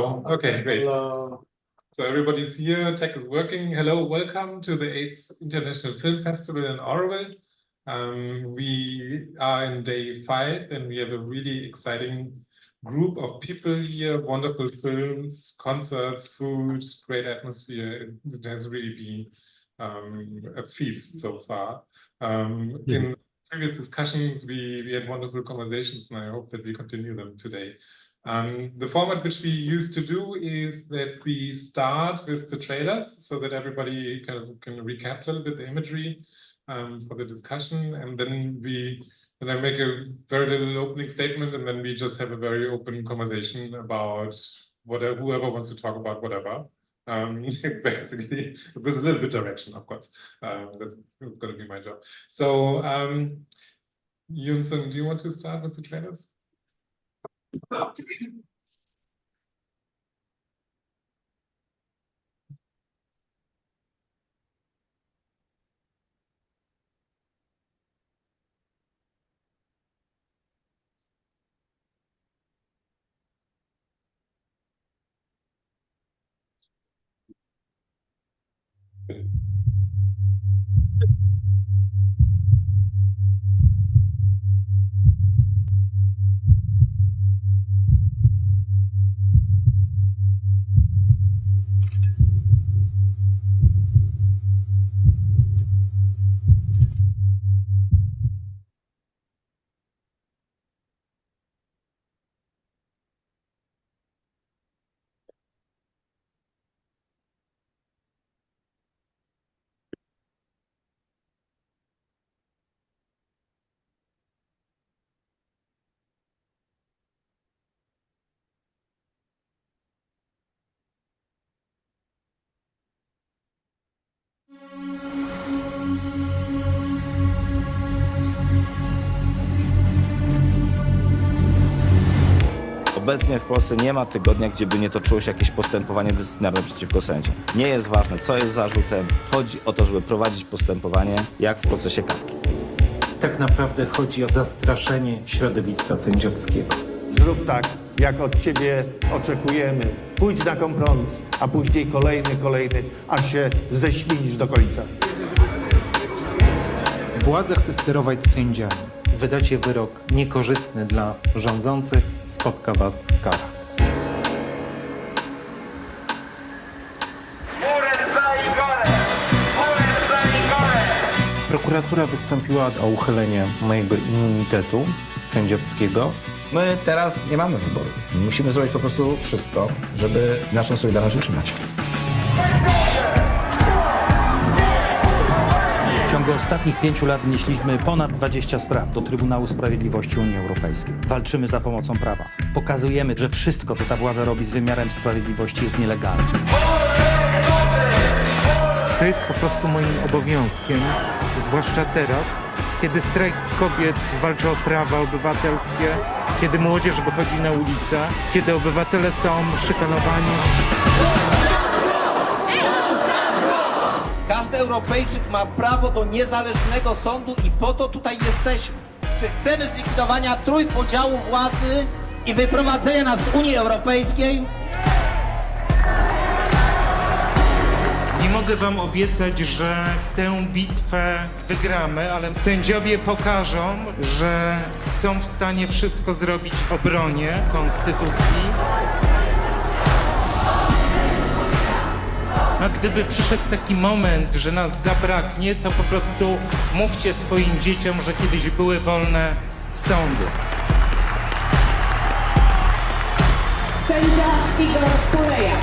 Okay, great. Hello. So everybody's here, tech is working. Hello, welcome to the 8th International Film Festival in Oroville. We are in day 5 and we have a really exciting group of people here, wonderful films, concerts, food, great atmosphere. It has really been a feast so far. In previous discussions, we had wonderful conversations and I hope that we continue them today. The format which we used to do is that we start with the trailers so that everybody kind of can recap a little bit the imagery for the discussion, and then I make a very little opening statement, and then we just have a very open conversation about whatever, whoever wants to talk about whatever. Basically, with a little bit direction, of course. That's going to be my job. So, Yunsun, do you want to start with the trailers? Obecnie w Polsce nie ma tygodnia, gdzie by nie toczyło się jakieś postępowanie dyscyplinarne przeciwko sędziom. Nie jest ważne, co jest zarzutem. Chodzi o to, żeby prowadzić postępowanie, jak w procesie Kafki. Tak naprawdę chodzi o zastraszenie środowiska sędziowskiego. Zrób tak, jak od ciebie oczekujemy. Pójdź na kompromis, a później kolejny, aż się ześwinisz do końca. Władza chce sterować sędziami. Wydacie wyrok niekorzystny dla rządzących, spotka was kara. Prokuratura wystąpiła o uchylenie mojego immunitetu sędziowskiego. My teraz nie mamy wyboru. Musimy zrobić po prostu wszystko, żeby naszą solidarność utrzymać. W ciągu ostatnich 5 lat wnieśliśmy ponad 20 spraw do Trybunału Sprawiedliwości Unii Europejskiej. Walczymy za pomocą prawa. Pokazujemy, że wszystko, co ta władza robi z wymiarem sprawiedliwości, jest nielegalne. To jest po prostu moim obowiązkiem, zwłaszcza teraz, kiedy strajk kobiet walczy o prawa obywatelskie, kiedy młodzież wychodzi na ulicę, kiedy obywatele są szykanowani. Każdy Europejczyk ma prawo do niezależnego sądu i po to tutaj jesteśmy. Czy chcemy zlikwidowania trójpodziału władzy i wyprowadzenia nas z Unii Europejskiej? Nie mogę wam obiecać, że tę bitwę wygramy, ale sędziowie pokażą, że są w stanie wszystko zrobić w obronie konstytucji. A gdyby przyszedł taki moment, że nas zabraknie, to po prostu mówcie swoim dzieciom, że kiedyś były wolne sądy. Sędzia Igor Kuleja.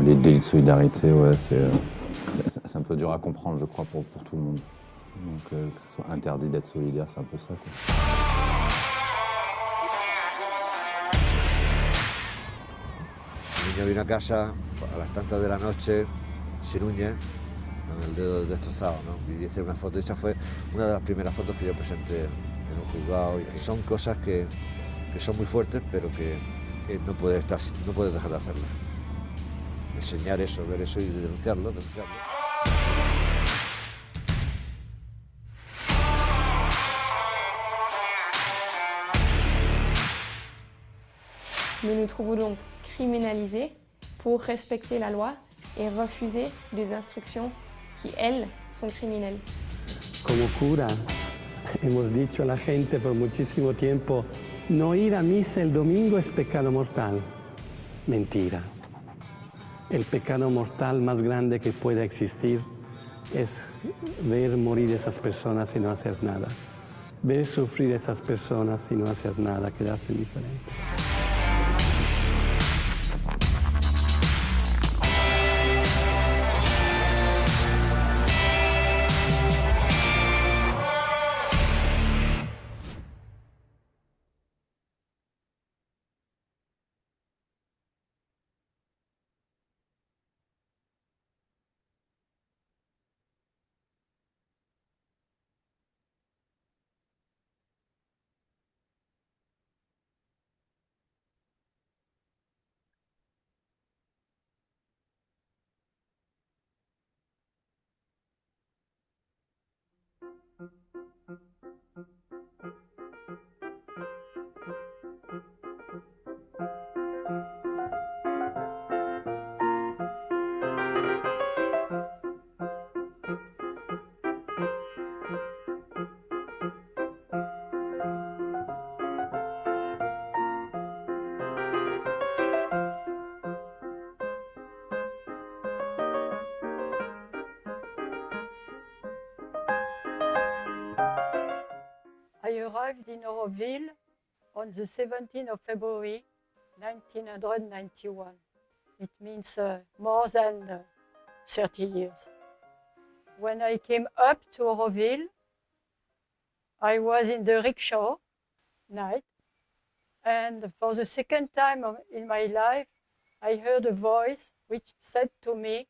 Les délits de solidarité, ouais, c'est un peu dur à comprendre, je crois, pour tout le monde. Donc que ce soit interdit d'être solidaire, c'est un peu ça, quoi. El niño vino a casa a las tantas de la noche, sin uñas, con el dedo destrozado, ¿no? Y hice una foto, y esa fue una de las primeras fotos que yo presenté en un juzgado. Y son cosas que son muy fuertes, pero que no puedes dejar de hacerlas. Enseñar eso, ver eso y denunciarlo. Nous nous trouvons donc criminalisés pour respecter la loi et refuser des instructions qui, elles, sont criminelles. Como cura, hemos dicho a la gente por muchísimo tiempo, no ir a misa el domingo es pecado mortal. Mentira. El pecado mortal más grande que pueda existir es ver morir esas personas y no hacer nada. Ver sufrir esas personas y no hacer nada, quedarse indiferente. I arrived in Oroville on the 17th of February 1991. It means more than 30 years. When I came up to Oroville, I was in the rickshaw night, and for the second time in my life, I heard a voice which said to me,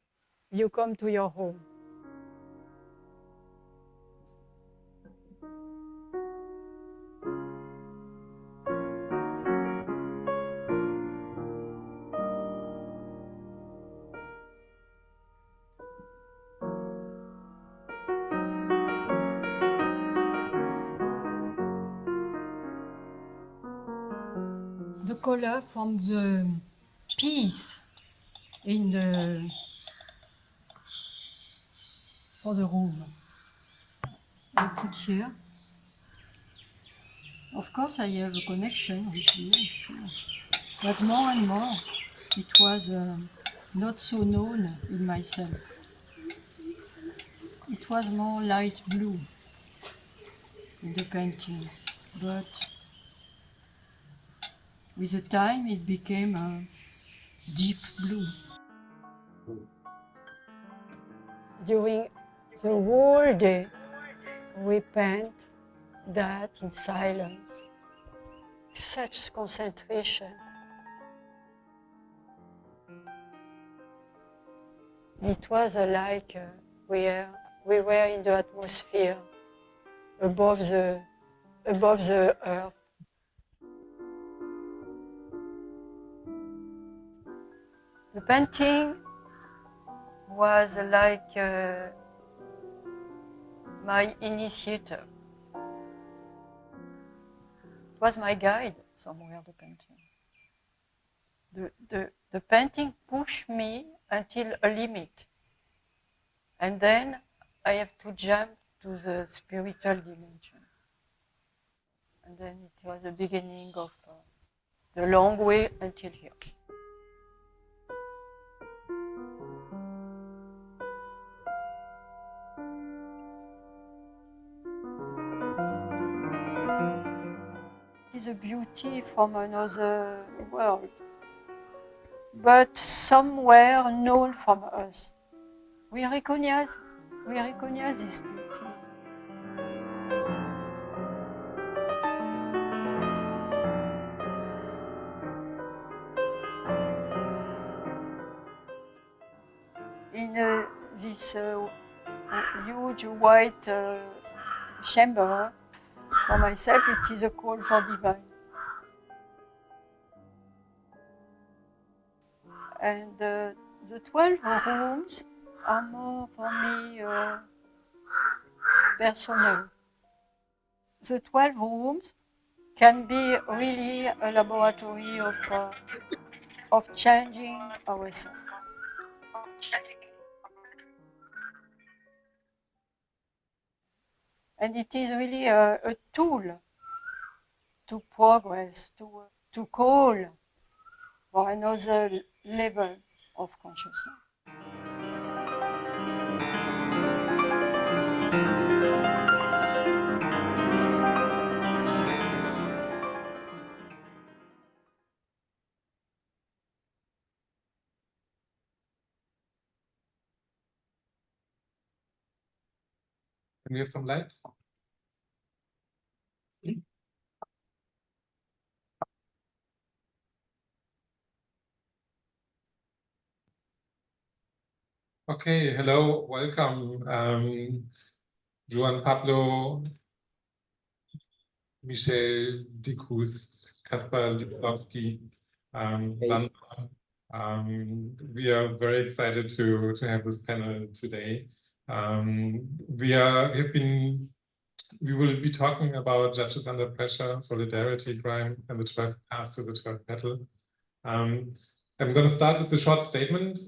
"You come to your home." The color from the peace in for the room. I put here. Of course, I have a connection with you, I'm sure. But more and more, it was not so known in myself. It was more light blue in the paintings, but with the time it became a deep blue. During the whole day, we paint that in silence. Such concentration. It was like we were in the atmosphere, above the earth. The painting was like my initiator. It was my guide somewhere, the painting. The painting pushed me until a limit. And then I have to jump to the spiritual dimension. And then it was the beginning of the long way until here. It's a beauty from another world, but somewhere known from us. We recognize this beauty. in this huge white chamber, for myself, it is a call for divine. And the 12 rooms are more for me personal. The 12 rooms can be really a laboratory of changing ourselves. And it is really a tool to progress, to call for another level of consciousness. Can we have some light? Okay, hello, welcome. Juan Pablo, Michèle Decoust, Kacper Lisowski, Sandra. We are very excited to have this panel today. We will be talking about Judges Under Pressure, Solidarity, Crime, and the 12th Path to the 12th Petal. I'm going to start with a short statement.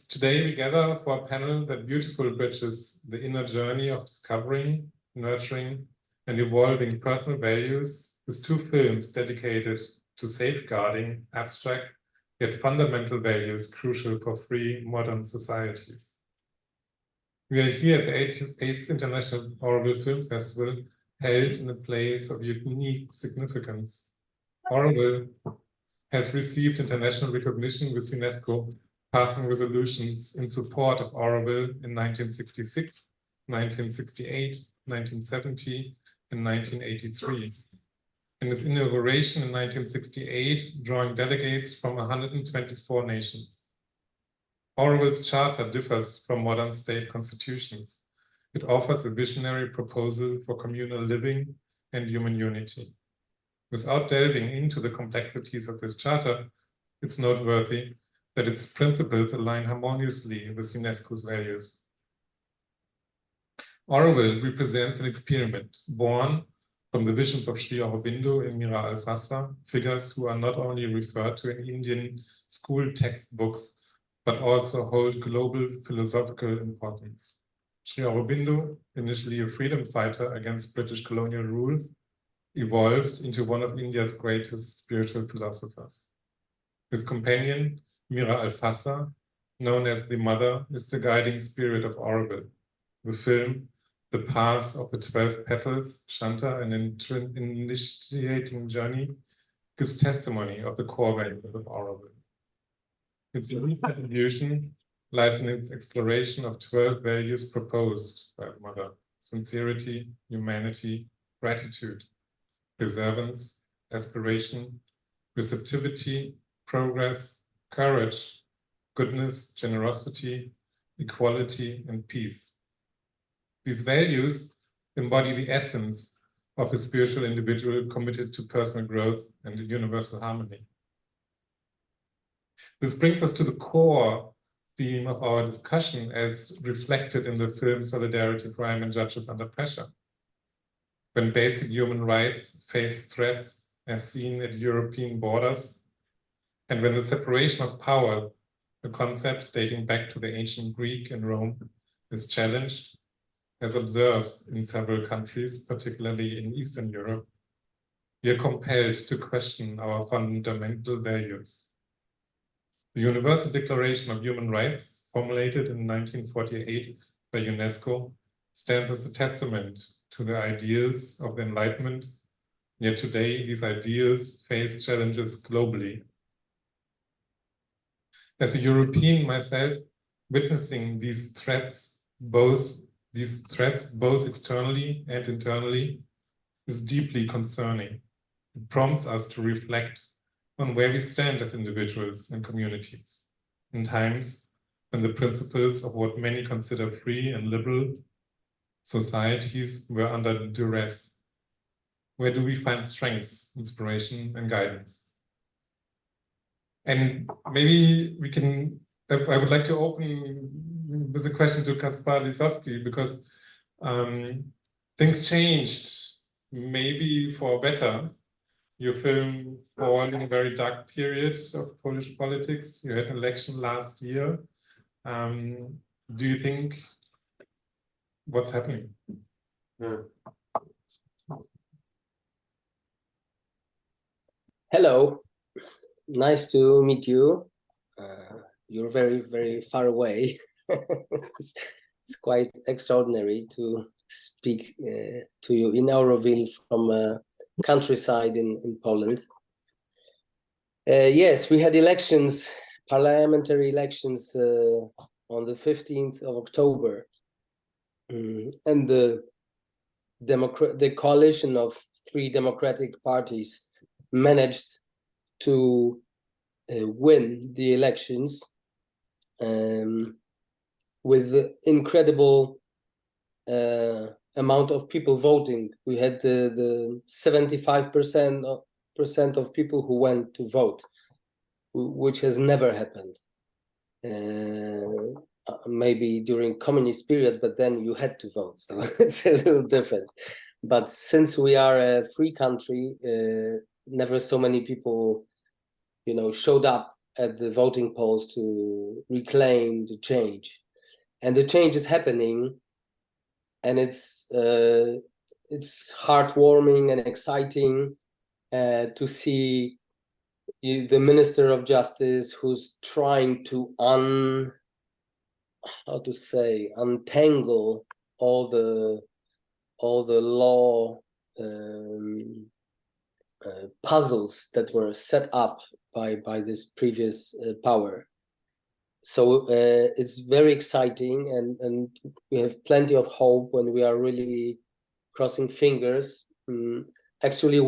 Today we gather for a panel that beautifully bridges the inner journey of discovering, nurturing, and evolving personal values with two films dedicated to safeguarding abstract yet fundamental values crucial for free modern societies. We are here at the 8th International Oroville Film Festival, held in a place of unique significance. Oroville has received international recognition with UNESCO passing resolutions in support of Oroville in 1966, 1968, 1970, and 1983. In its inauguration in 1968, drawing delegates from 124 nations. Oroville's charter differs from modern state constitutions. It offers a visionary proposal for communal living and human unity. Without delving into the complexities of this charter, it's noteworthy that its principles align harmoniously with UNESCO's values. Oroville represents an experiment born from the visions of Sri Aurobindo and Mira Alfassa, figures who are not only referred to in Indian school textbooks, but also hold global philosophical importance. Sri Aurobindo, initially a freedom fighter against British colonial rule, evolved into one of India's greatest spiritual philosophers. His companion, Mira Alfassa, known as the Mother, is the guiding spirit of Oroville. The film, The Path of the 12 Petals, Shanta, an initiating journey, gives testimony of the core values of Oroville. Its unique contribution lies in its exploration of 12 values proposed by the Mother: sincerity, humanity, gratitude, perseverance, aspiration, receptivity, progress, courage, goodness, generosity, equality, and peace. These values embody the essence of a spiritual individual committed to personal growth and universal harmony. This brings us to the core theme of our discussion as reflected in the film Solidarity, Crime, and Judges Under Pressure. When basic human rights face threats as seen at European borders, and when the separation of power, a concept dating back to the ancient Greek and Rome, is challenged, as observed in several countries, particularly in Eastern Europe, we are compelled to question our fundamental values. The Universal Declaration of Human Rights, formulated in 1948 by UNESCO, stands as a testament to the ideals of the Enlightenment, yet today these ideals face challenges globally. As a European myself, witnessing these threats both externally and internally is deeply concerning. It prompts us to reflect on where we stand as individuals and communities in times when the principles of what many consider free and liberal societies were under duress? Where do we find strength, inspiration, and guidance? And maybe we can, I would like to open with a question to Kacper Lisowski, because things changed, maybe for better. Your film fall in a very dark period of Polish politics. You had an election last year. Do you think what's happening? Hello, nice to meet you. You're very, very far away. It's quite extraordinary to speak to you in Auroville from countryside in Poland. Yes, we had elections, parliamentary elections on the 15th of October. And the coalition of 3 democratic parties managed to win the elections with incredible amount of people voting. We had the 75% of people who went to vote, which has never happened. Maybe during communist period, but then you had to vote, so it's a little different. But since we are a free country, never so many people, showed up at the voting polls to reclaim the change, and the change is happening, and it's heartwarming and exciting to see the Minister of Justice who's trying to untangle all the law puzzles that were set up by this previous power. So it's very exciting, and we have plenty of hope when we are really crossing fingers. Actually,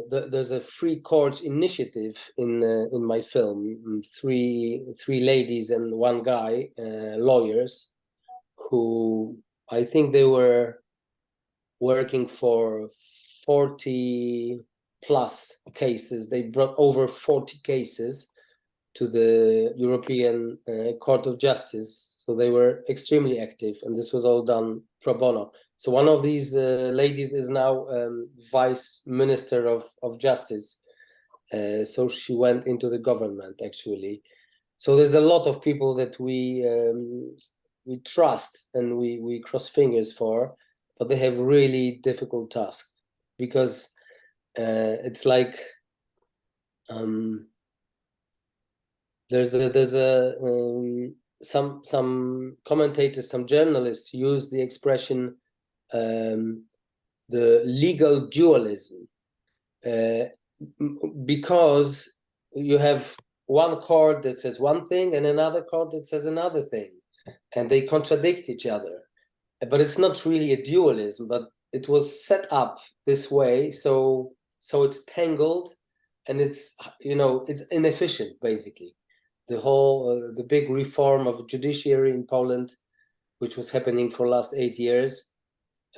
there's a free courts initiative in my film. Three ladies and one guy, lawyers, who I think they were working for 40 plus cases. They brought over 40 cases to the European Court of Justice. So they were extremely active, and this was all done pro bono. So one of these ladies is now Vice Minister of Justice. So she went into the government, actually. So there's a lot of people that we trust and we cross fingers for, but they have really difficult task, because it's like some commentators, some journalists use the expression the legal dualism, because you have one court that says one thing and another court that says another thing, and they contradict each other. But it's not really a dualism, but it was set up this way, so it's tangled, and it's it's inefficient, basically. The whole the big reform of judiciary in Poland, which was happening for the last 8 years,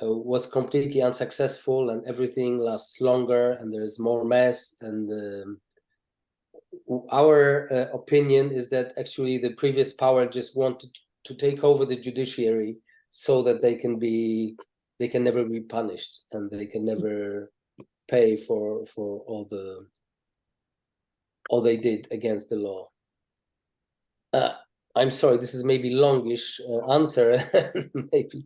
was completely unsuccessful, and everything lasts longer, and there's more mess. And our opinion is that actually the previous power just wanted to take over the judiciary so that they can never be punished, and they can never pay for all they did against the law. I'm sorry, this is maybe longish answer. Maybe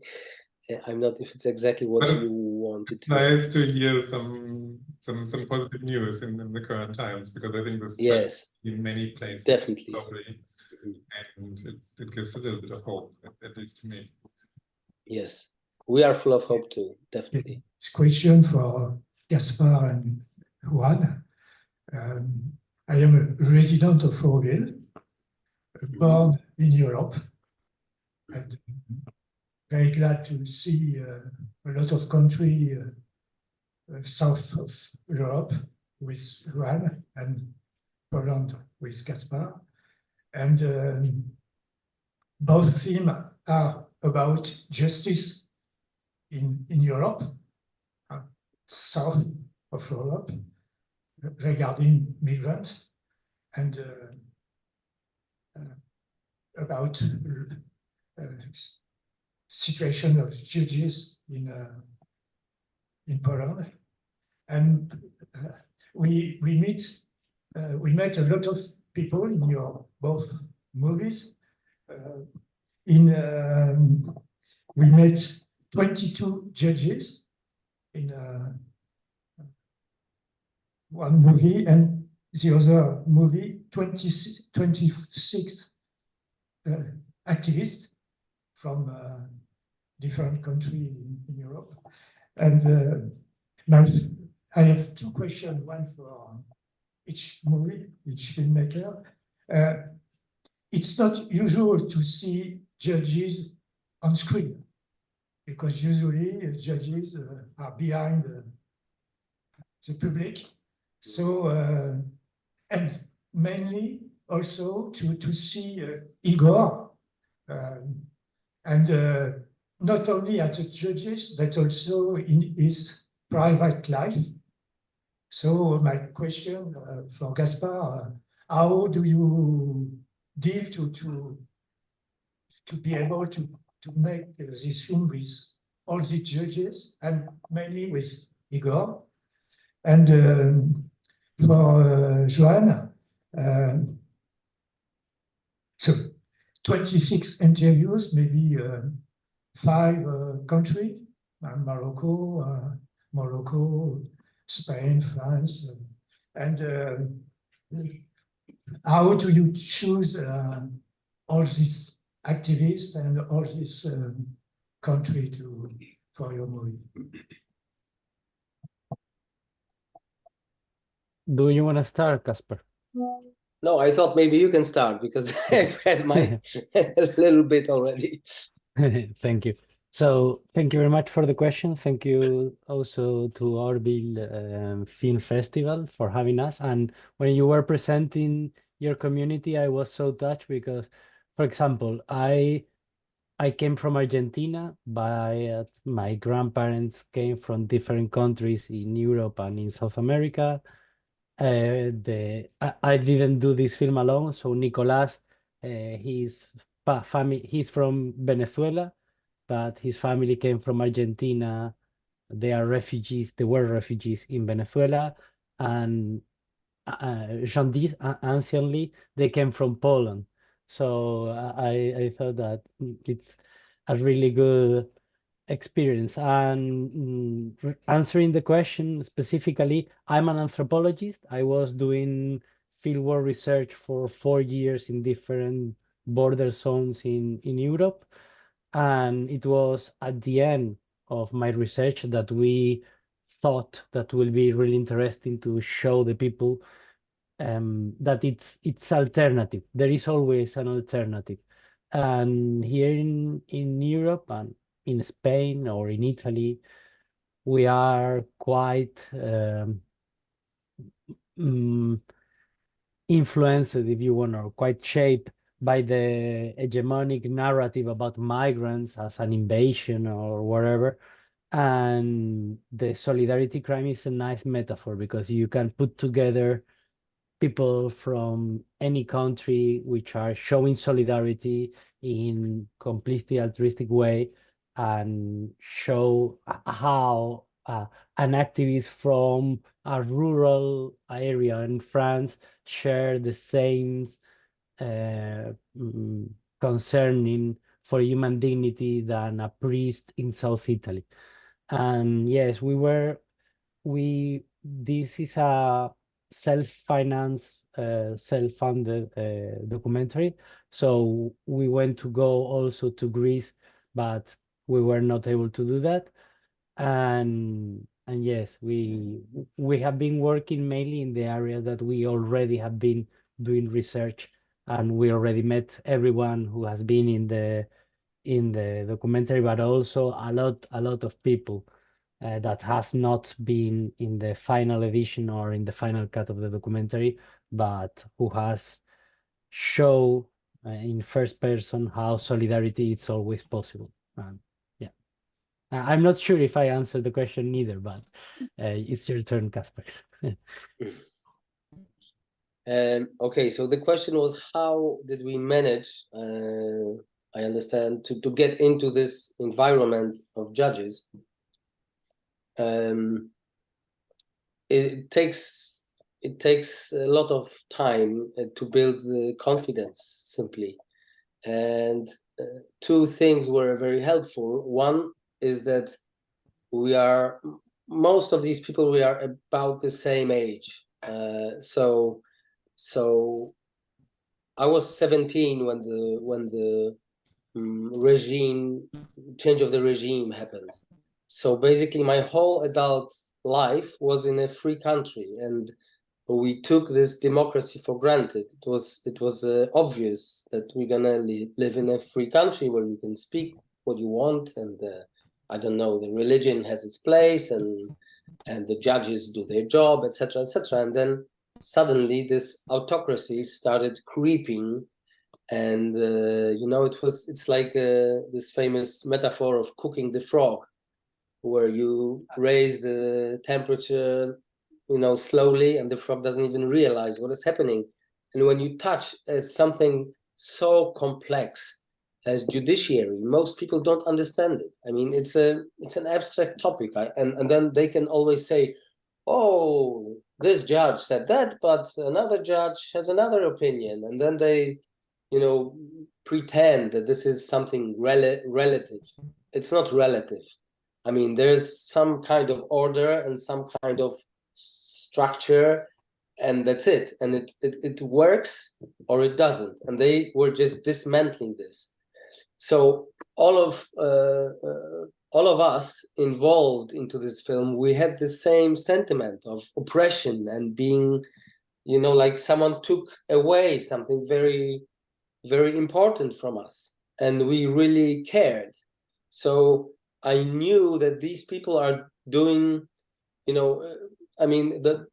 I'm not if it's exactly what you wanted to. Nice to hear some positive news in the current times, because I think this yes, in many places definitely, and it gives a little bit of hope, at least to me. Yes, we are full of hope too, definitely. Question for Kacper and Juan. I am a resident of Auroville, born in Europe, and very glad to see a lot of country south of Europe with Juan, and Poland with Kacper. And both themes are about justice in Europe, south of Europe, regarding migrants, and about situation of judges in Poland. And we met a lot of people in your both movies. We met 22 judges in one movie, and the other movie, 26 activists from different countries in Europe. And now I have two questions, one for each movie, each filmmaker. It's not usual to see judges on screen, because usually judges are behind the public. So, and mainly also to see Igor, and not only as a judges, but also in his private life. So my question for Gaspar, how do you deal to be able to make this film with all the judges, and mainly with Igor? And for Joan, so 26 interviews, maybe 5 countries, Morocco, Spain, France, and how do you choose all these activists and all this country for your movie? Do you want to start, Kacper? No, I thought maybe you can start because I've had my a little bit already. Thank you. So thank you very much for the question. Thank you also to Orville Film Festival for having us. And when you were presenting your community, I was so touched because, for example, I came from Argentina, but my grandparents came from different countries in Europe and in South America. I didn't do this film alone. So Nicolás, his family, he's from Venezuela, but his family came from Argentina. They are refugees. They were refugees in Venezuela, and anciently they came from Poland. So I thought that it's a really good experience. And answering the question specifically, I'm an anthropologist. I was doing fieldwork research for 4 years in different border zones in Europe. And it was at the end of my research that we thought that will be really interesting to show the people that it's alternative. There is always an alternative. And here in Europe and in Spain or in Italy, we are quite influenced, if you want, or quite shaped by the hegemonic narrative about migrants as an invasion or whatever. And the solidarity crime is a nice metaphor because you can put together people from any country which are showing solidarity in completely altruistic way and show how an activist from a rural area in France share the same concerning for human dignity than a priest in South Italy. And yes, this is a self-financed, self-funded documentary. So we went to go also to Greece, but we were not able to do that. And yes, we have been working mainly in the area that we already have been doing research, and we already met everyone who has been in the documentary, but also a lot of people. that has not been in the final edition or in the final cut of the documentary, but who has shown in first person how solidarity is always possible. Yeah, I'm not sure if I answered the question either, but it's your turn, Kacper. Okay, so the question was, how did we manage, I understand, to get into this environment of judges? It takes a lot of time to build the confidence, simply. And two things were very helpful. One is that most of these people, we are about the same age. So I was 17 when the change of the regime happened. So basically my whole adult life was in a free country, and we took this democracy for granted. It was obvious that we're gonna live in a free country where you can speak what you want, and I don't know, the religion has its place, and the judges do their job, etc., etc. And then suddenly this autocracy started creeping, and it's like this famous metaphor of cooking the frog, where you raise the temperature, slowly, and the frog doesn't even realize what is happening. And when you touch something so complex as judiciary, most people don't understand it. I mean, it's an abstract topic, and then they can always say, oh, this judge said that, but another judge has another opinion, and then they pretend that this is something relative. It's not relative. I mean, there's some kind of order and some kind of structure, and that's it. And it works or it doesn't. And they were just dismantling this. So all of us involved into this film, we had the same sentiment of oppression and being, like someone took away something very, very important from us, and we really cared. So I knew that these people are doing, I mean, there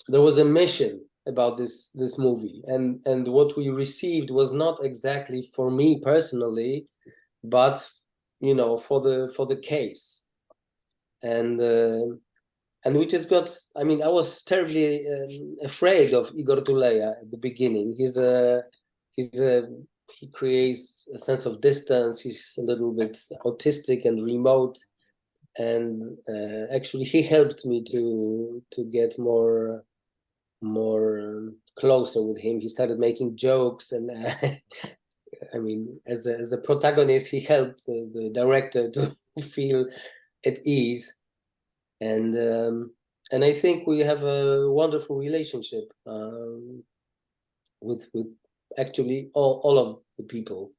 was a mission about this movie, and what we received was not exactly for me personally, but for the case, and we just got. I mean, I was terribly afraid of Igor Tuleya at the beginning. He creates a sense of distance. He's a little bit autistic and remote, and actually he helped me to get more closer with him. He started making jokes, and I mean, as a protagonist, he helped the director to feel at ease, and I think we have a wonderful relationship with actually all of the people.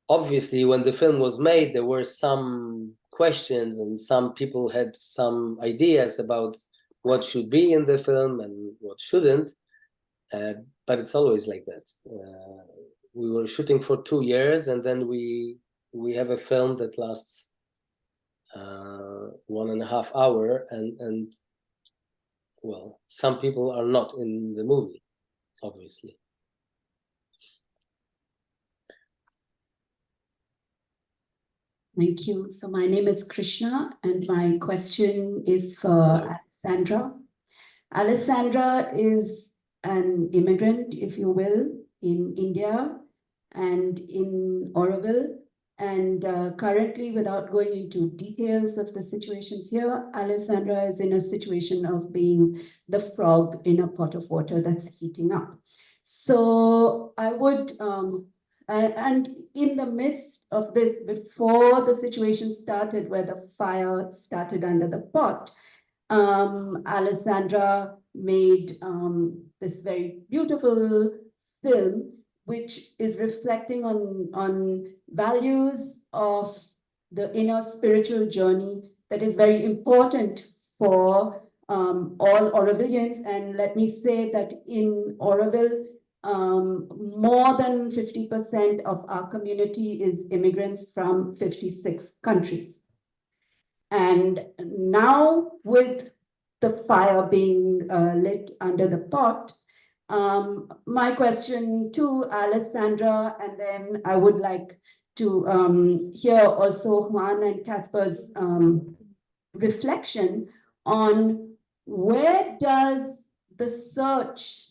Obviously, when the film was made, there were some questions, and some people had some ideas about what should be in the film and what shouldn't, but it's always like that. We were shooting for 2 years, and then we have a film that lasts 1.5 hours, and well, some people are not in the movie, obviously. Thank you. So my name is Krishna, and my question is for Alessandra. Alessandra is an immigrant, if you will, in India and in Oroville. And currently, without going into details of the situations here, Alessandra is in a situation of being the frog in a pot of water that's heating up. So I would, and in the midst of this, before the situation started where the fire started under the pot, Alessandra made this very beautiful film, which is reflecting on values of the inner spiritual journey that is very important for all Orovillians. And let me say that in Oroville, more than 50% of our community is immigrants from 56 countries. And now with the fire being lit under the pot, my question to Alessandra, and then I would like to hear also Juan and Kacper's reflection on where does the search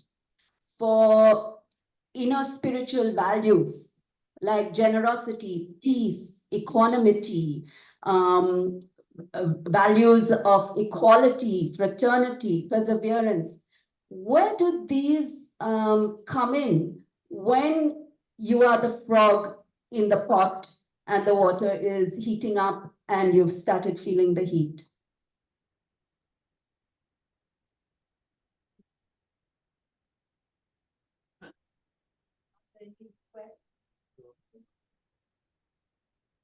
for inner spiritual values like generosity, peace, equanimity, values of equality, fraternity, perseverance, where do these come in when you are the frog in the pot and the water is heating up and you've started feeling the heat?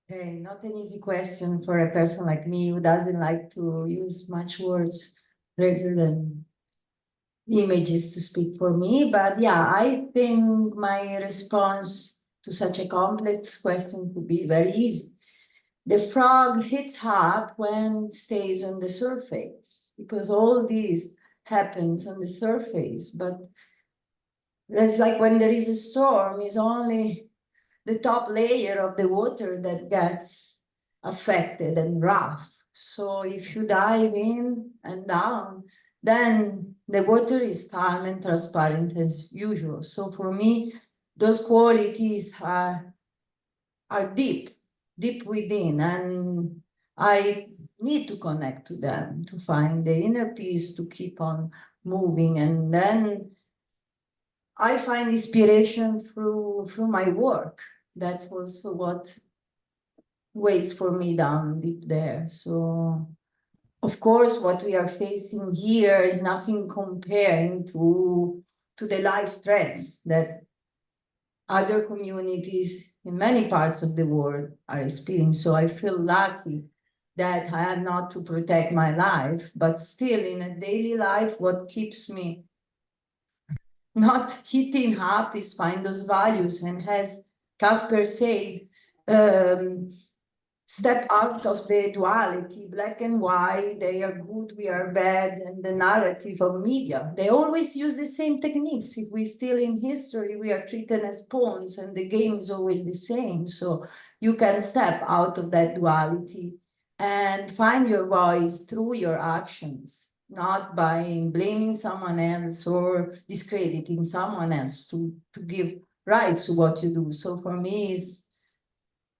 Okay, not an easy question for a person like me who doesn't like to use much words rather than images to speak for me. But yeah, I think my response to such a complex question could be very easy. The frog hits hard when it stays on the surface, because all this happens on the surface. But that's like when there is a storm, it's only the top layer of the water that gets affected and rough. So if you dive in and down, then the water is calm and transparent as usual. So for me, those qualities are deep within, and I need to connect to them to find the inner peace to keep on moving. And then I find inspiration through my work. That's also what waits for me down deep there. So, of course, what we are facing here is nothing comparing to the life threats that other communities in many parts of the world are experiencing. So I feel lucky that I have not to protect my life, but still in a daily life, what keeps me not heating up is find those values. And as Kacper said, step out of the duality, black and white, they are good, we are bad, and the narrative of media. They always use the same techniques. If we're still in history, we are treated as pawns, and the game is always the same. So you can step out of that duality and find your voice through your actions, not by blaming someone else or discrediting someone else to give rights to what you do. So for me, it's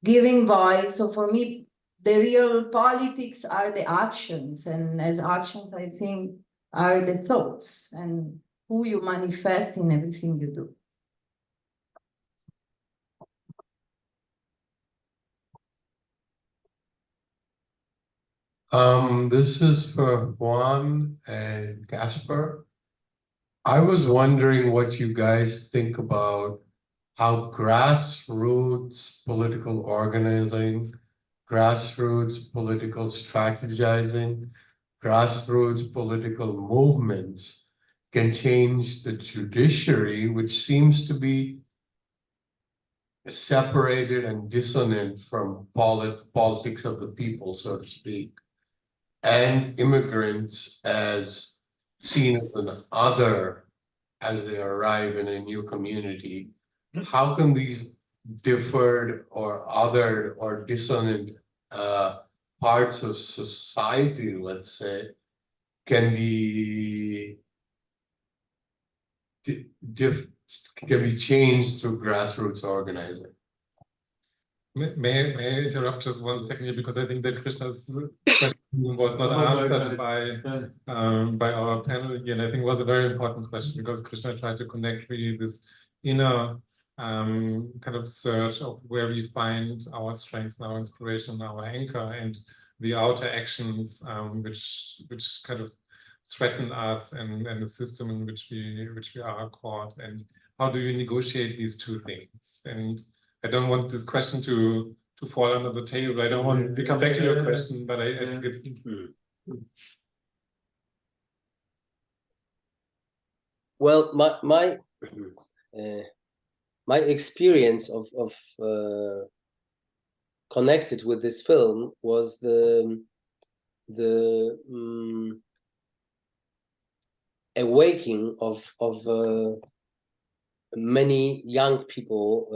giving voice. So for me, the real politics are the actions, and as actions, I think, are the thoughts and who you manifest in everything you do. This is for Juan and Kacper. I was wondering what you guys think about how grassroots political organizing, grassroots political strategizing, grassroots political movements can change the judiciary, which seems to be separated and dissonant from politics of the people, so to speak, and immigrants as seen as an other as they arrive in a new community. How can these differed or other or dissonant parts of society, let's say, can be changed through grassroots organizing? May I interrupt just 1 second here, because I think that Krishna's question was not answered by our panel here, and I think it was a very important question, because Krishna tried to connect really this inner kind of search of where we find our strengths and our inspiration, our anchor, and the outer actions which kind of threaten us and the system in which we are caught, and how do you negotiate these two things? And I don't want this question to fall under the table. I don't want to come back to your question, but I think it's well, my experience of connected with this film was the awakening of many young people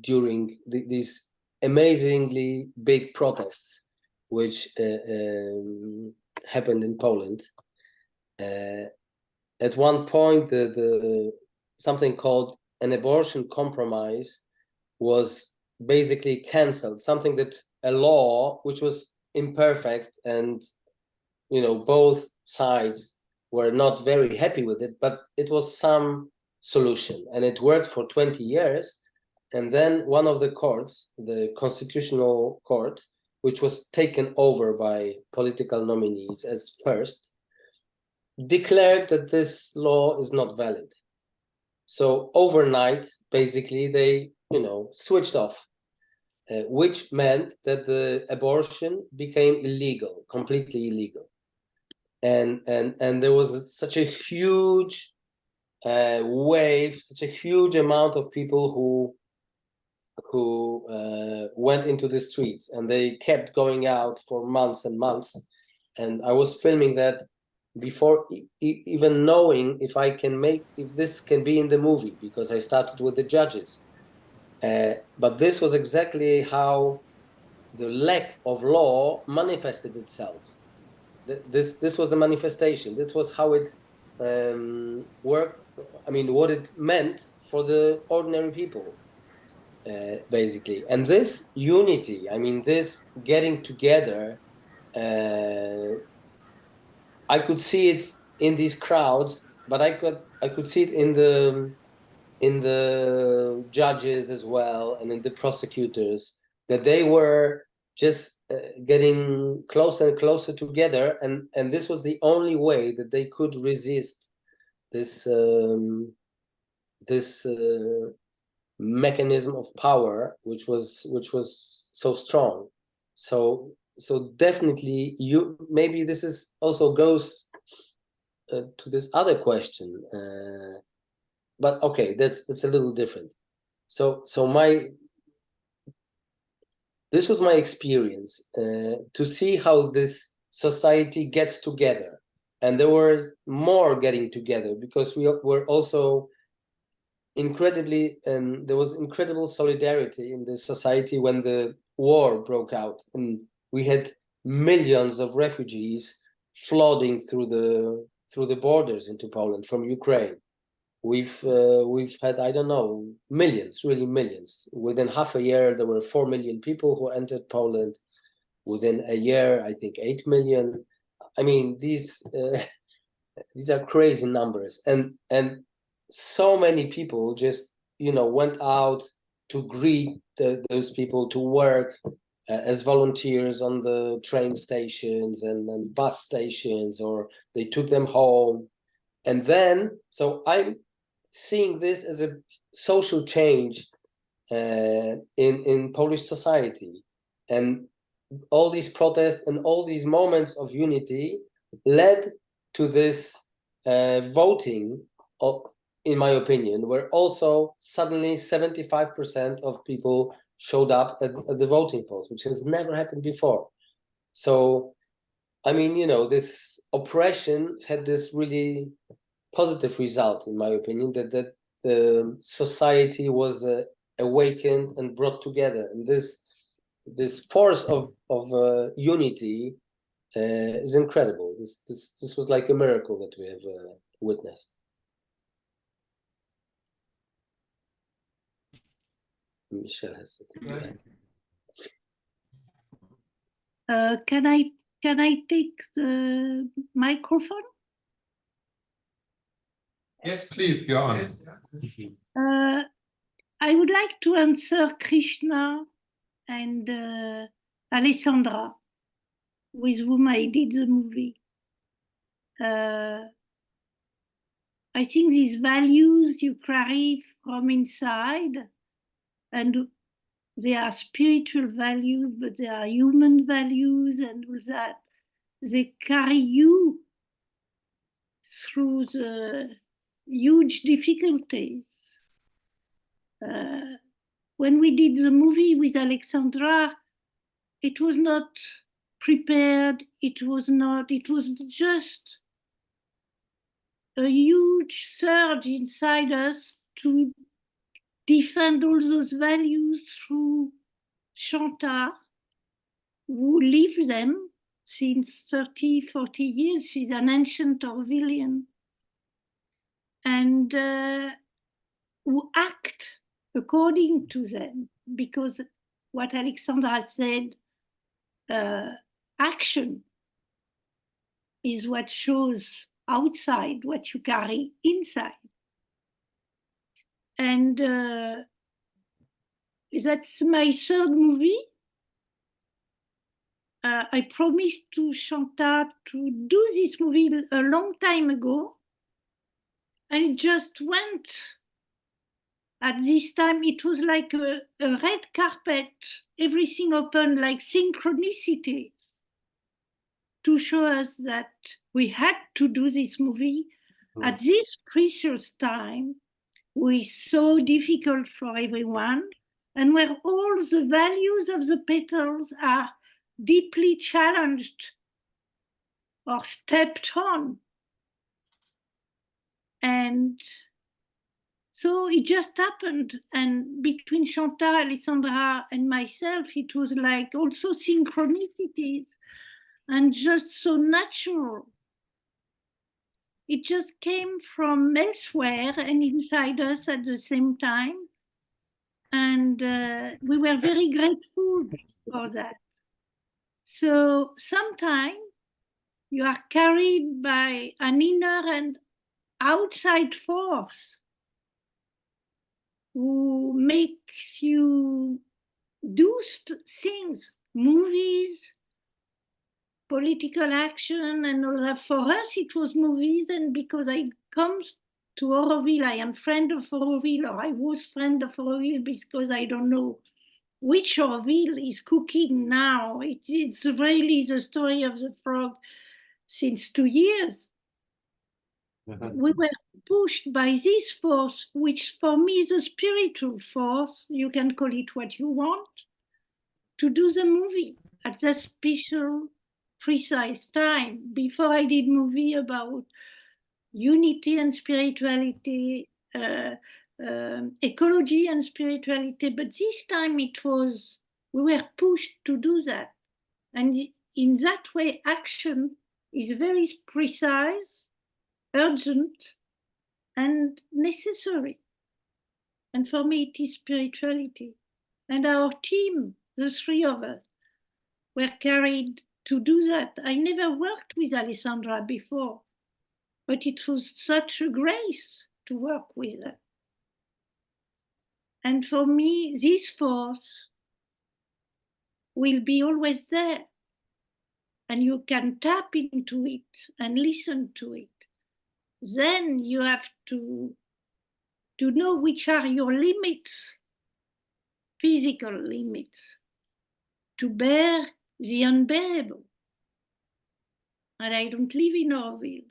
during these amazingly big protests which happened in Poland. At one point, something called an abortion compromise was basically cancelled, something that a law which was imperfect, and both sides were not very happy with it, but it was some solution, and it worked for 20 years. And then one of the courts, the Constitutional Court, which was taken over by political nominees as first, declared that this law is not valid. So overnight, basically, they switched off, which meant that the abortion became illegal, completely illegal. And there was such a huge wave, such a huge amount of people who went into the streets, and they kept going out for months and months. And I was filming that before even knowing if this can be in the movie, because I started with the judges. But this was exactly how the lack of law manifested itself. This was the manifestation. This was how it worked. I mean, what it meant for the ordinary people, basically. And this unity, I mean, this getting together, I could see it in these crowds, but I could see it in the judges as well, and in the prosecutors, that they were just getting closer and closer together, and this was the only way that they could resist this mechanism of power, which was so strong. So definitely, maybe this is also goes to this other question, but okay, that's a little different. So this was my experience, to see how this society gets together, and there was more getting together, because we were also incredibly, there was incredible solidarity in the society when the war broke out, and we had millions of refugees flooding through the borders into Poland from Ukraine. We've had, I don't know, millions, really millions. Within half a year, there were 4 million people who entered Poland. Within a year, I think 8 million. I mean, these are crazy numbers, and so many people just went out to greet those people, to work as volunteers on the train stations and bus stations, or they took them home. And then, so I'm seeing this as a social change in Polish society, and all these protests and all these moments of unity led to this voting, in my opinion, where also suddenly 75% of people showed up at the voting polls, which has never happened before. So, I mean, this oppression had this really positive result, in my opinion, that the society was awakened and brought together, and this force of unity is incredible. This was like a miracle that we have witnessed. Michèle has something. Can I take the microphone? Yes, please, go on. I would like to answer Krishna and Alessandra, with whom I did the movie. I think these values you carry from inside, and they are spiritual values, but they are human values, and with that, they carry you through the huge difficulties. When we did the movie with Alessandra, it was not prepared. It was not, it was just a huge surge inside us to defend all those values through Shanta, who lives them since 30, 40 years. She's an ancient Orwellian. And who act according to them, because what Alessandra said, action is what shows outside what you carry inside. And that's my third movie. I promised to Shanta to do this movie a long time ago, and it just went. At this time, it was like a red carpet, everything opened like synchronicity to show us that we had to do this movie at this precious time, which is so difficult for everyone, and where all the values of the Petals are deeply challenged or stepped on. And so it just happened. And between Shanta, Alessandra, and myself, it was like also synchronicities and just so natural. It just came from elsewhere and inside us at the same time. And we were very grateful for that. So sometimes you are carried by an inner and outside force who makes you do things, movies, political action, and all that. For us, it was movies, and because I come to Auroville, I am friend of Auroville, or I was friend of Auroville, because I don't know which Auroville is cooking now. It's really the story of the frog since 2 years. We were pushed by this force, which for me is a spiritual force, you can call it what you want, to do the movie at that special, precise time. Before I did movie about unity and spirituality, ecology and spirituality, but this time it was, we were pushed to do that. And in that way, action is very precise, urgent, and necessary. And for me, it is spirituality. And our team, the three of us, were carried to do that. I never worked with Alessandra before, but it was such a grace to work with her. And for me, this force will be always there. And you can tap into it and listen to it. Then you have to know which are your limits, physical limits, to bear the unbearable. And I don't live in Auroville.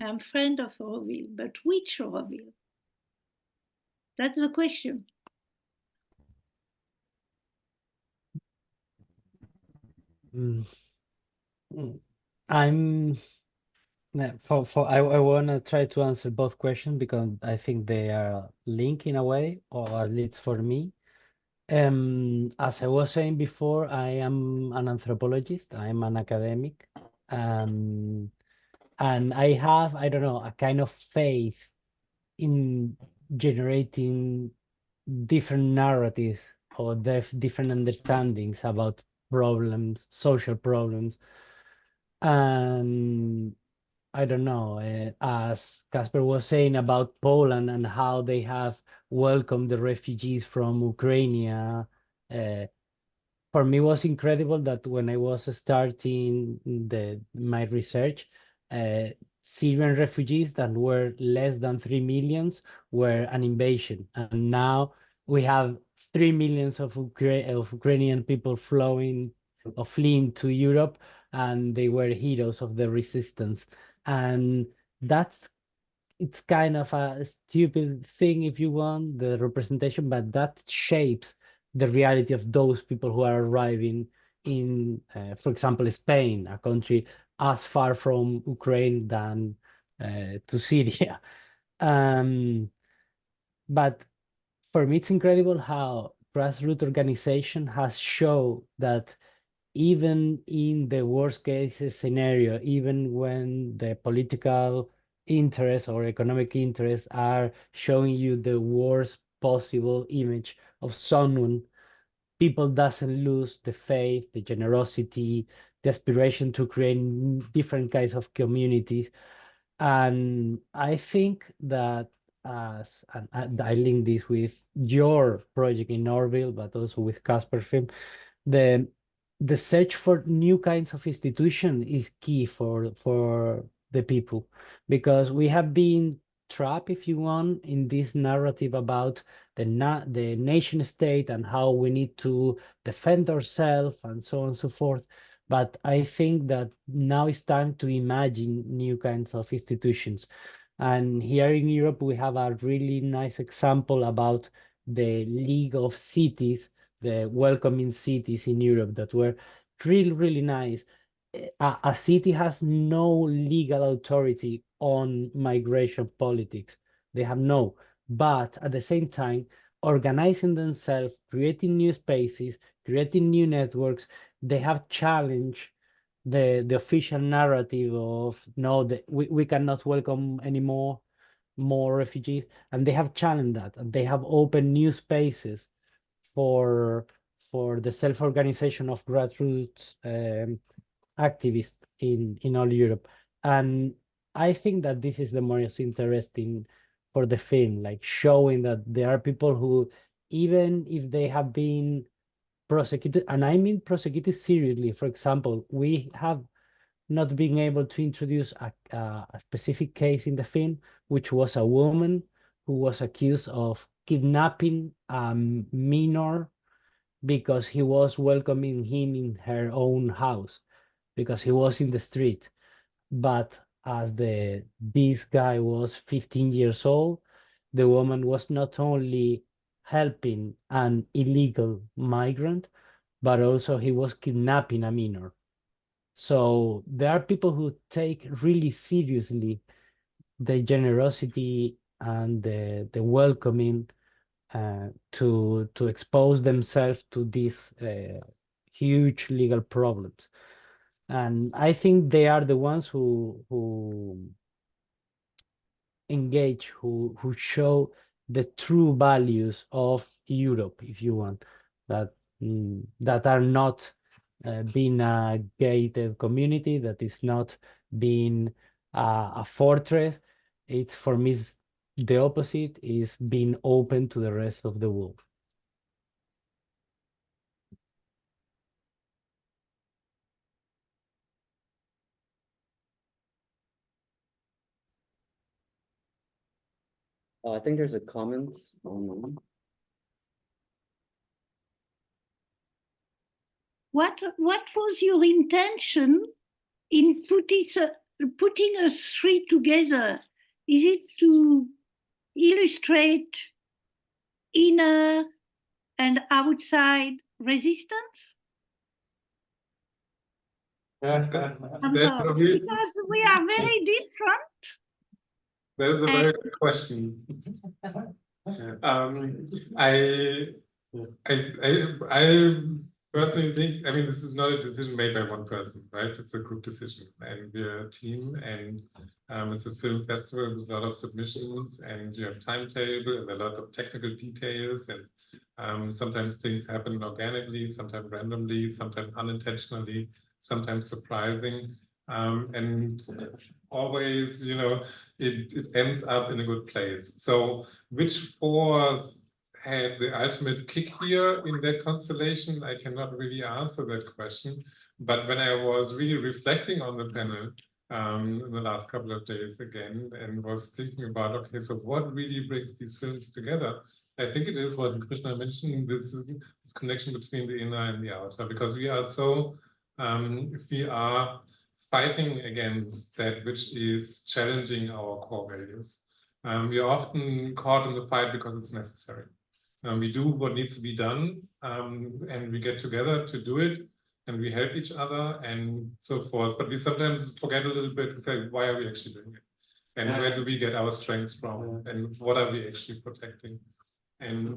I'm a friend of Auroville, but which Auroville? That's the question. I'm I want to try to answer both questions because I think they are linked in a way, or at least for me. As I was saying before, I am an anthropologist. I'm an academic, and I have, I don't know, a kind of faith in generating different narratives or different understandings about problems, social problems. And I don't know, as Kacper was saying about Poland and how they have welcomed the refugees from Ukraine, for me was incredible that when I was starting my research, Syrian refugees that were less than 3 million were an invasion. And now we have 3 million of Ukrainian people fleeing to Europe, and they were heroes of the resistance. And it's kind of a stupid thing, if you want, the representation, but that shapes the reality of those people who are arriving in, for example, Spain, a country as far from Ukraine than to Syria. But for me, it's incredible how grassroots organization has shown that even in the worst case scenario, even when the political interests or economic interests are showing you the worst possible image of someone, people doesn't lose the faith, the generosity, the aspiration to create different kinds of communities. And I think that and I link this with your project in Orville, but also with Kacper film, the search for new kinds of institution is key for the people, because we have been trapped, if you want, in this narrative about the nation state and how we need to defend ourselves and so on and so forth. But I think that now it's time to imagine new kinds of institutions. And here in Europe, we have a really nice example about the League of Cities, the welcoming cities in Europe that were really, really nice. A city has no legal authority on migration politics. They have no. But at the same time, organizing themselves, creating new spaces, creating new networks, they have challenged the official narrative of no, we cannot welcome anymore more refugees, and they have challenged that, and they have opened new spaces for the self-organization of grassroots activists in all Europe. And I think that this is the most interesting for the film, like showing that there are people who, even if they have been prosecuted, and I mean prosecuted seriously. For example, we have not been able to introduce a specific case in the film, which was a woman who was accused of kidnapping a minor because he was welcoming him in her own house, because he was in the street. But as this guy was 15 years old, the woman was not only helping an illegal migrant, but also he was kidnapping a minor. So there are people who take really seriously the generosity and the welcoming to expose themselves to these huge legal problems. And I think they are the ones who engage, who show the true values of Europe, if you want, that are not being a gated community, that is not being a fortress. It's, for me, the opposite, is being open to the rest of the world. I think there's a comment online. What was your intention in putting us three together? Is it to illustrate inner and outside resistance? Because we are very different. That is a very good question. I personally think, I mean, this is not a decision made by one person, right? It's a group decision, and we're a team, and it's a film festival with a lot of submissions, and you have timetable and a lot of technical details, and sometimes things happen organically, sometimes randomly, sometimes unintentionally, sometimes surprising, and always, you know, it ends up in a good place. So which force had the ultimate kick here in that constellation? I cannot really answer that question. But when I was really reflecting on the panel in the last couple of days again, and was thinking about, okay, so what really brings these films together? I think it is what Krishna mentioned, this connection between the inner and the outer, because we are so, if we are fighting against that which is challenging our core values, we are often caught in the fight because it's necessary. We do what needs to be done, and we get together to do it. and we help each other and so forth. But we sometimes forget a little bit, why are we actually doing it? And where do we get our strengths from? And what are we actually protecting? And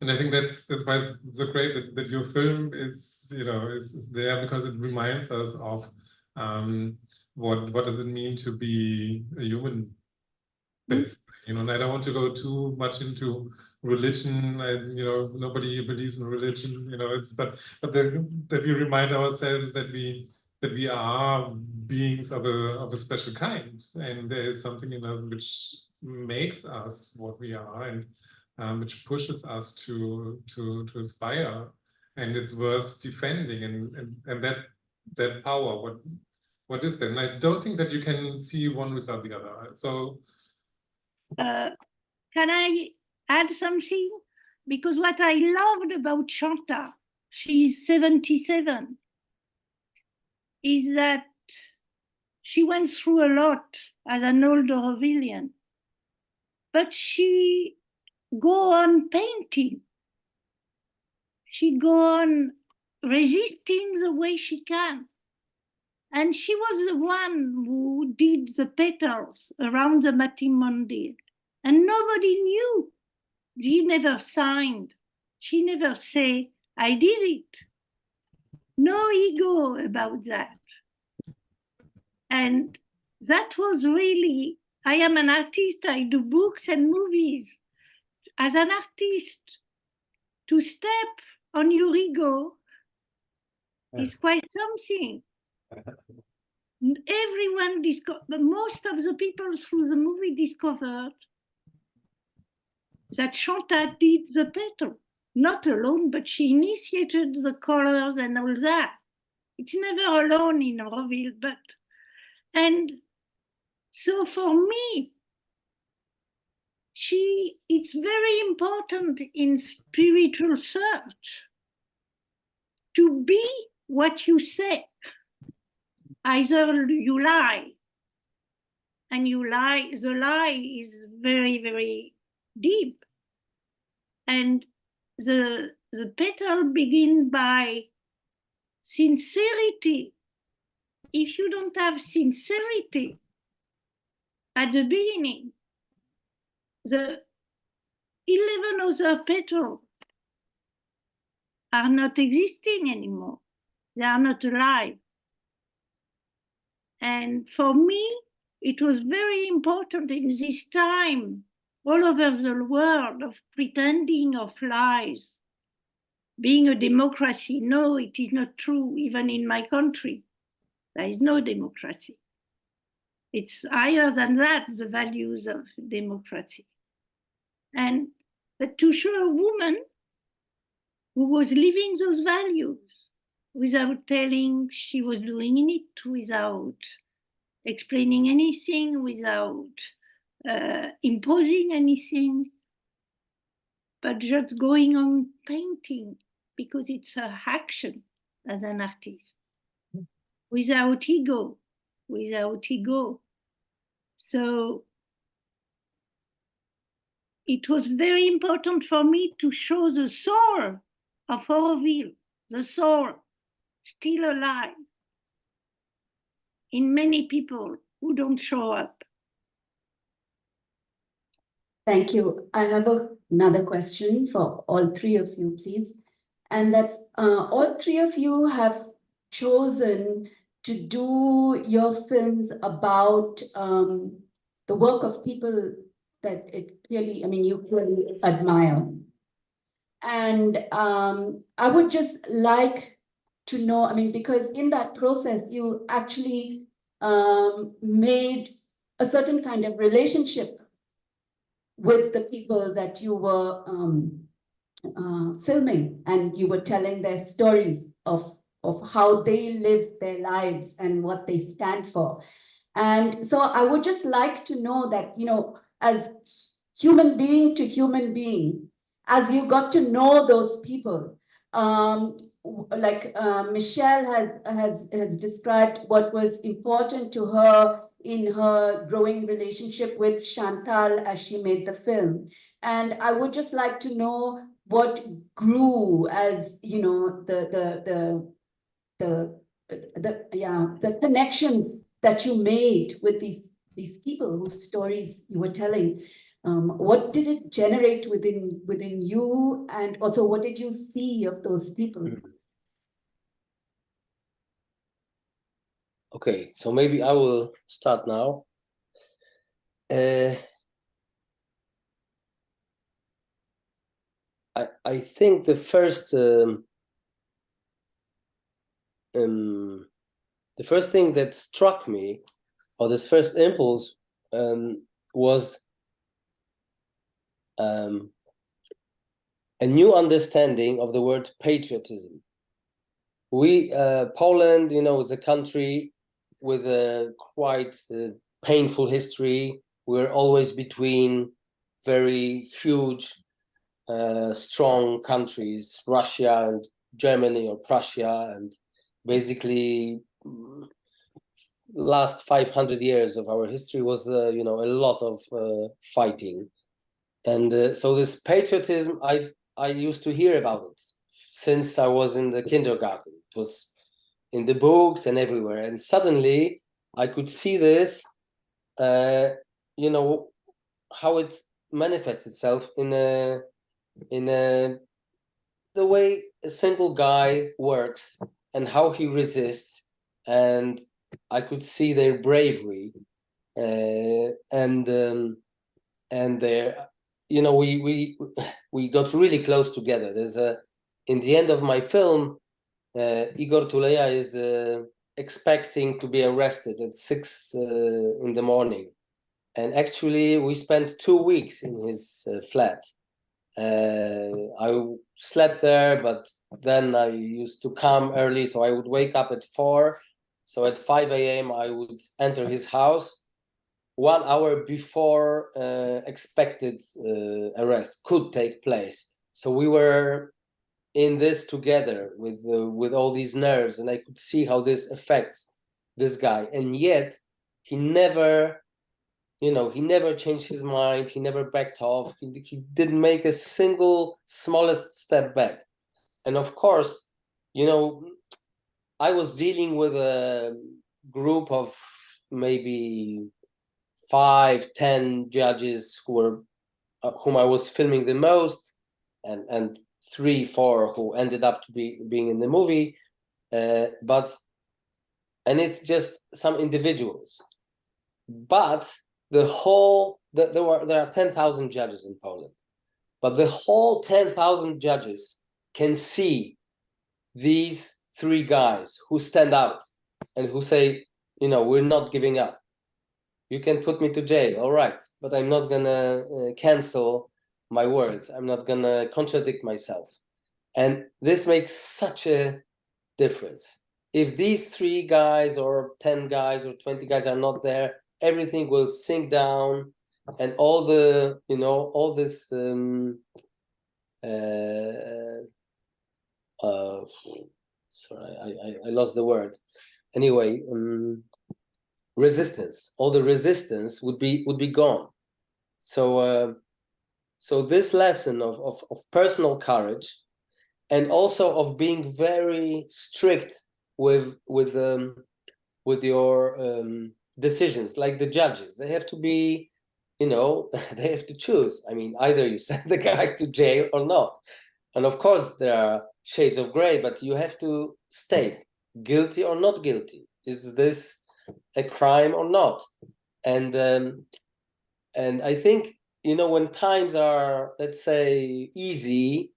I think that's why it's so great that your film is there, because it reminds us of what does it mean to be a human. And I don't want to go too much into religion. Nobody believes in religion. But that we remind ourselves that we are beings of a special kind, and there is something in us which makes us what we are, and which pushes us to aspire, and it's worth defending. And that power, what is that? And I don't think that you can see one without the other. So. Can I add something? Because what I loved about Shanta, she's 77, is that she went through a lot as an older Aurovilian, but she go on painting. She go on resisting the way she can. And she was the one who did the petals around the Matimundi. And nobody knew. She never signed. She never say, I did it. No ego about that. And that was really, I am an artist, I do books and movies. As an artist, to step on your ego is quite something. Everyone most of the people through the movie discovered that Shanta did the petal, not alone, but she initiated the colors and all that. It's never alone in Auroville, and so for me, it's very important in spiritual search to be what you say. Either you lie, and the lie is very, very deep. And the petal begin by sincerity. If you don't have sincerity at the beginning, the 11 other petals are not existing anymore. They are not alive. And for me, it was very important in this time, all over the world, of pretending of lies, being a democracy. No, it is not true. Even in my country, there is no democracy. It's higher than that, the values of democracy. And that to show a woman who was living those values without telling she was doing it, without explaining anything, without imposing anything, but just going on painting because it's her action as an artist, without ego. So it was very important for me to show the soul of Auroville, the soul still alive in many people who don't show up. Thank you. I have another question for all three of you, please. And that's all three of you have chosen to do your films about the work of people that you clearly admire. And I would just like to know, because in that process, you actually made a certain kind of relationship with the people that you were filming, and you were telling their stories of how they live their lives and what they stand for. And so I would just like to know that, as human being to human being, as you got to know those people, like Michèle has described what was important to her in her growing relationship with Chantal as she made the film. And I would just like to know what grew as, you know, the connections that you made with these people whose stories you were telling. What did it generate within you, and also what did you see of those people? Okay, so maybe I will start now. I think the first thing that struck me, or this first impulse, was a new understanding of the word patriotism. Poland, you know, is a country with a quite painful history. We're always between very huge, strong countries, Russia and Germany or Prussia, and basically last 500 years of our history was, you know, a lot of fighting. And so this patriotism, I used to hear about it since I was in the kindergarten. It was in the books and everywhere. And suddenly I could see this, you know, how it manifests itself in the way a single guy works and how he resists. And I could see their bravery, and their, you know, we got really close together. There's in the end of my film, Igor Tuleya is expecting to be arrested at 6 in the morning, and actually we spent 2 weeks in his flat. I slept there, but then I used to come early, so I would wake up at 4. So at 5 a.m. I would enter his house 1 hour before expected arrest could take place. So we were in this together with all these nerves, and I could see how this affects this guy. And yet he never, you know, he never changed his mind. He never backed off. He didn't make a single smallest step back. And of course, you know, I was dealing with a group of maybe 5-10 judges who were whom I was filming the most, and 3-4 who ended up to being in the movie, and it's just some individuals. But the whole there are 10,000 judges in Poland, but the whole 10,000 judges can see these 3 guys who stand out and who say, you know, we're not giving up. You can put me to jail, all right, but I'm not gonna cancel my words. I'm not gonna contradict myself. And this makes such a difference. If these 3 guys or 10 guys or 20 guys are not there, everything will sink down, and all the, you know, all this sorry, I lost the word. Anyway, resistance, all the resistance would be gone. So so this lesson of personal courage, and also of being very strict with your decisions, like the judges, they have to be, you know, they have to choose. I mean, either you send the guy to jail or not. And of course there are shades of gray, but you have to state guilty or not guilty. Is this a crime or not? And I think, you know, when times are, let's say, easy,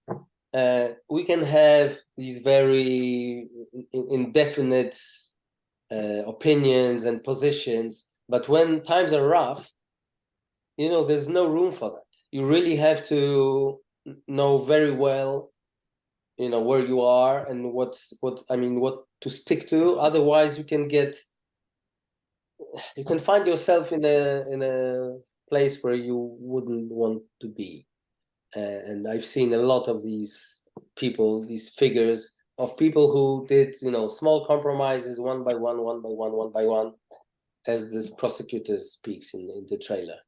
we can have these very indefinite opinions and positions, but when times are rough, you know, there's no room for that. You really have to know very well, you know, where you are and what to stick to. Otherwise you can find yourself in a place where you wouldn't want to be. And I've seen a lot of these people, these figures of people who did, you know, small compromises one by one, as this prosecutor speaks in the trailer.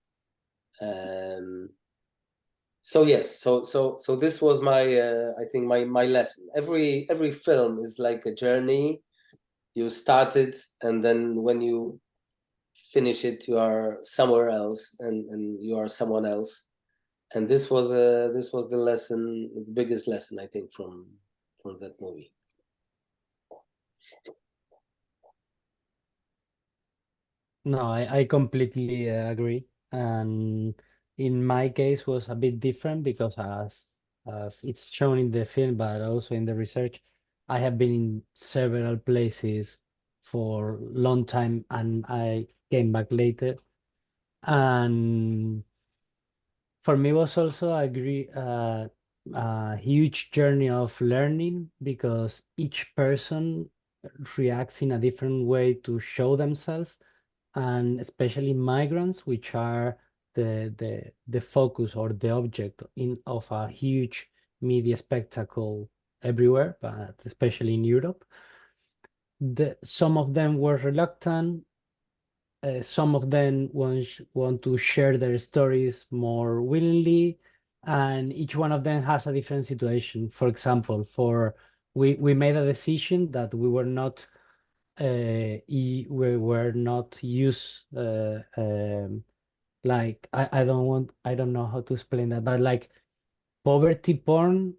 So yes, so this was my I think my lesson. Every film is like a journey. You start it, and then when you finish it, you are somewhere else, and you are someone else. And this was the lesson, the biggest lesson I think from that movie. No, I completely agree. And in my case was a bit different because as it's shown in the film, but also in the research, I have been in several places for a long time and I came back later. And for me was also a huge journey of learning because each person reacts in a different way to show themselves, and especially migrants, which are the focus or the object of a huge media spectacle everywhere, but especially in Europe. Some of them were reluctant. Some of them want to share their stories more willingly, and each one of them has a different situation. For example, we made a decision that we were not use like I don't know how to explain that, but like poverty porn.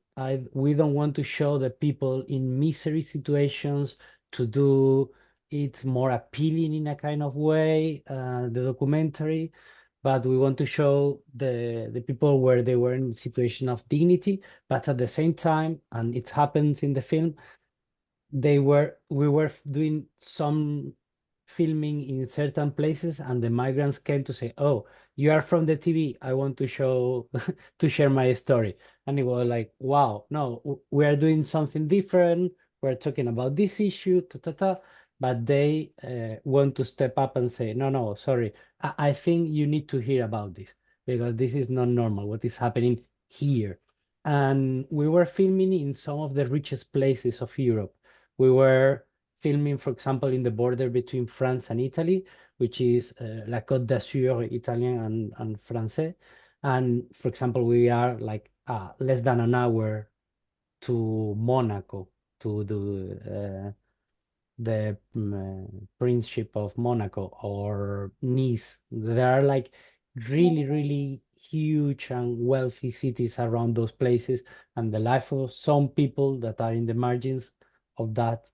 We don't want to show the people in misery situations to do it more appealing in a kind of way, the documentary, but we want to show the people where they were in a situation of dignity, but at the same time, and it happens in the film, we were doing some filming in certain places and the migrants came to say, oh, you are from the TV, I want to show to share my story. And it was like, wow, no, we are doing something different, we're talking about this issue, but they want to step up and say, no, sorry, I think you need to hear about this because this is not normal what is happening here. And we were filming in some of the richest places of Europe. We were filming, for example, in the border between France and Italy, which is La Côte d'Azur, Italian and Francais. And for example, we are like less than an hour to Monaco, to the Princeship of Monaco or Nice. There are like really huge and wealthy cities around those places, and the life of some people that are in the margins of that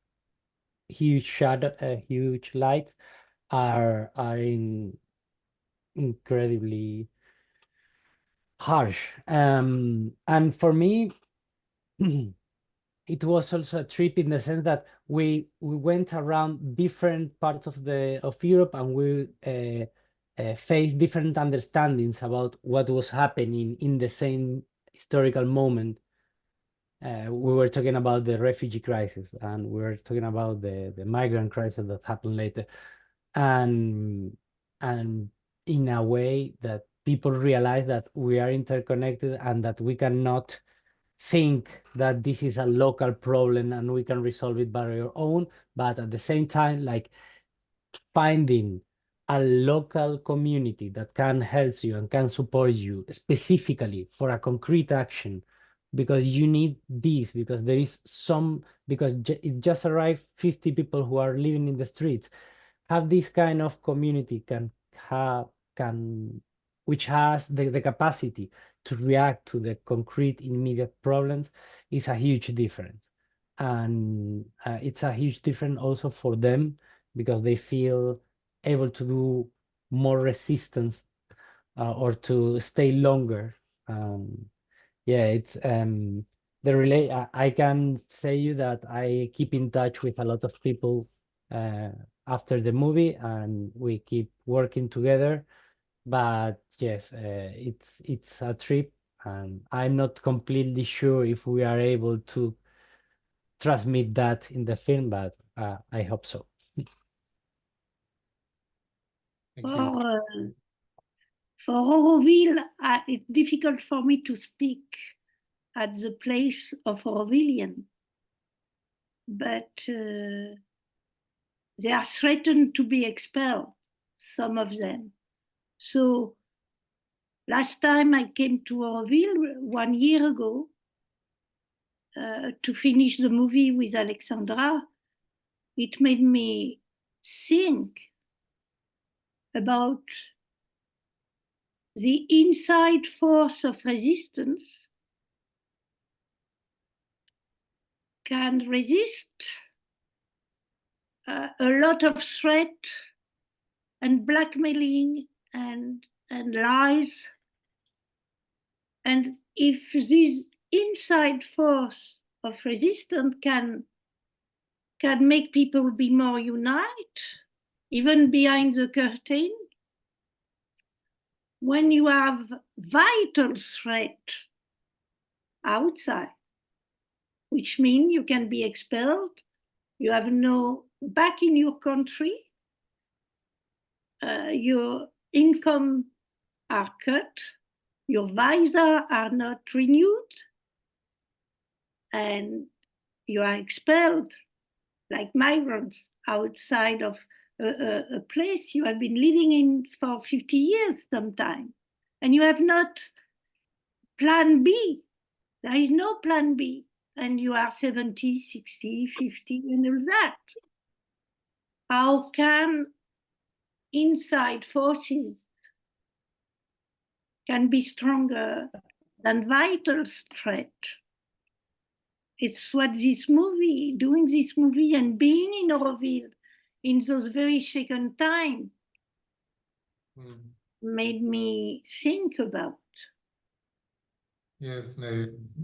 huge shadow, huge light are incredibly harsh. And for me, it was also a trip in the sense that we went around different parts of Europe and we faced different understandings about what was happening in the same historical moment. We were talking about the refugee crisis and we were talking about the migrant crisis that happened later. And in a way that people realize that we are interconnected and that we cannot think that this is a local problem and we can resolve it by our own, but at the same time, like finding a local community that can help you and can support you specifically for a concrete action, because you need this, because there is because it just arrived 50 people who are living in the streets. Have this kind of community which has the capacity to react to the concrete immediate problems is a huge difference. And it's a huge difference also for them because they feel able to do more resistance or to stay longer. Yeah, it's I can say you that I keep in touch with a lot of people after the movie and we keep working together. But yes, it's a trip and I'm not completely sure if we are able to transmit that in the film, but I hope so. Thank you. For Auroville, it's difficult for me to speak at the place of Aurovillian, but they are threatened to be expelled, some of them. So Last time I came to Auroville 1 year ago to finish the movie with Alessandra, it made me think about the inside force of resistance can resist a lot of threat and blackmailing and lies. And if this inside force of resistance can make people be more united, even behind the curtain, when you have vital threat outside, which means you can be expelled, you have no back in your country, your income are cut, your visa are not renewed, and you are expelled like migrants outside of a place you have been living in for 50 years sometime, and you have not plan B. There is no plan B, and you are 70, 60, 50, and all that. How can inside forces can be stronger than vital threat? It's what this movie, doing this movie and being in Auroville in those very shaken times made me think about. Yes,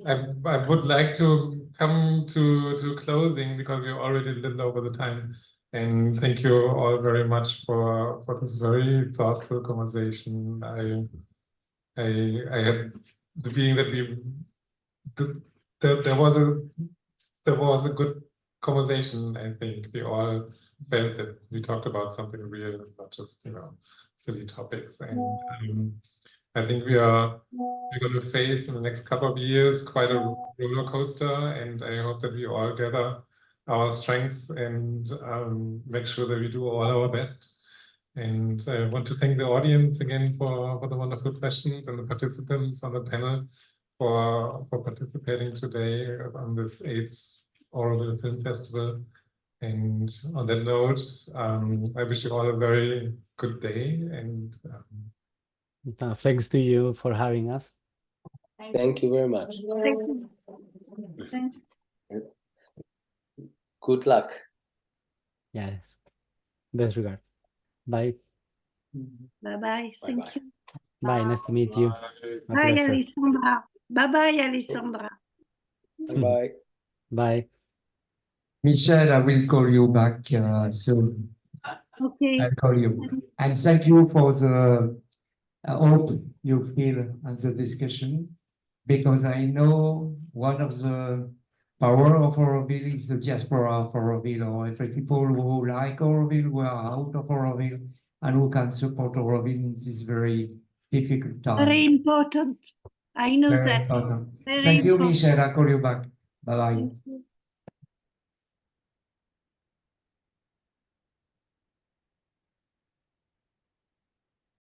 I would like to come to closing because we're already a little over the time. And thank you all very much for this very thoughtful conversation. I had the feeling that there was a good conversation. I think we all felt that we talked about something real, not just silly topics. And I think we're going to face in the next couple of years quite a roller coaster, and I hope that we all gather our strengths and make sure that we do all our best. And I want to thank the audience again for the wonderful questions and the participants on the panel for participating today on this 8th Auroville Film Festival. And on that note, I wish you all a very good day, and thanks to you for having us. Thank you very much. Thank you. Good luck. Yes. Best regard. Bye. Bye-bye. Thank you. Bye. Nice to meet you. My Bye, pleasure. Alessandra. Bye-bye, Alessandra. Bye-bye. Bye. Michèle, I will call you back soon. Okay. I'll call you. And thank you for the hope you feel on the discussion, because I know one of the power of Auroville is the diaspora of Auroville, or people who like Auroville, who are out of Auroville, and who can support Auroville in this very difficult time. Very important. I know Very that. important. Very Thank you, important. Michèle. I'll call you back. Bye-bye. Thank you.